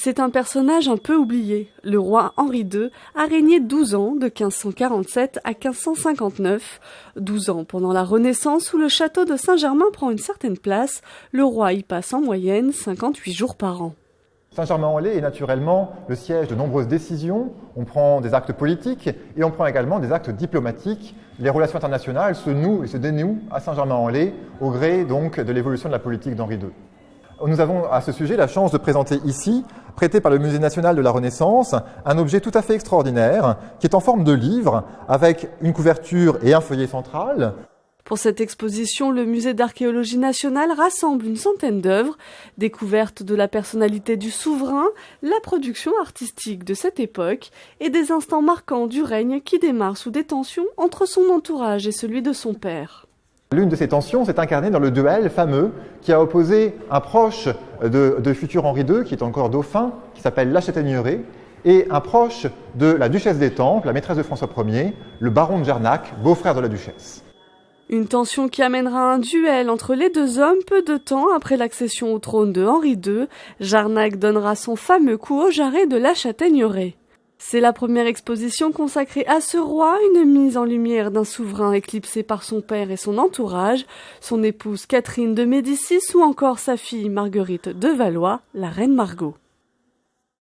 C'est un personnage un peu oublié. Le roi Henri II a régné 12 ans, de 1547 à 1559. 12 ans pendant la Renaissance où le château de Saint-Germain prend une certaine place. Le roi y passe en moyenne 58 jours par an. Saint-Germain-en-Laye est naturellement le siège de nombreuses décisions. On prend des actes politiques et on prend également des actes diplomatiques. Les relations internationales se nouent et se dénouent à Saint-Germain-en-Laye au gré donc de l'évolution de la politique d'Henri II. Nous avons à ce sujet la chance de présenter ici, prêté par le Musée national de la Renaissance, un objet tout à fait extraordinaire qui est en forme de livre avec une couverture et un feuillet central. Pour cette exposition, le Musée d'archéologie nationale rassemble une centaine d'œuvres, découvertes de la personnalité du souverain, la production artistique de cette époque et des instants marquants du règne qui démarre sous des tensions entre son entourage et celui de son père. L'une de ces tensions s'est incarnée dans le duel fameux qui a opposé un proche de futur Henri II, qui est encore dauphin, qui s'appelle La Chataigneraie, et un proche de la duchesse d'Étampes, la maîtresse de François Ier, le baron de Jarnac, beau-frère de la duchesse. Une tension qui amènera un duel entre les deux hommes peu de temps après l'accession au trône de Henri II. Jarnac donnera son fameux coup au jarret de La Chataigneraie. C'est la première exposition consacrée à ce roi, une mise en lumière d'un souverain éclipsé par son père et son entourage, son épouse Catherine de Médicis ou encore sa fille Marguerite de Valois, la reine Margot.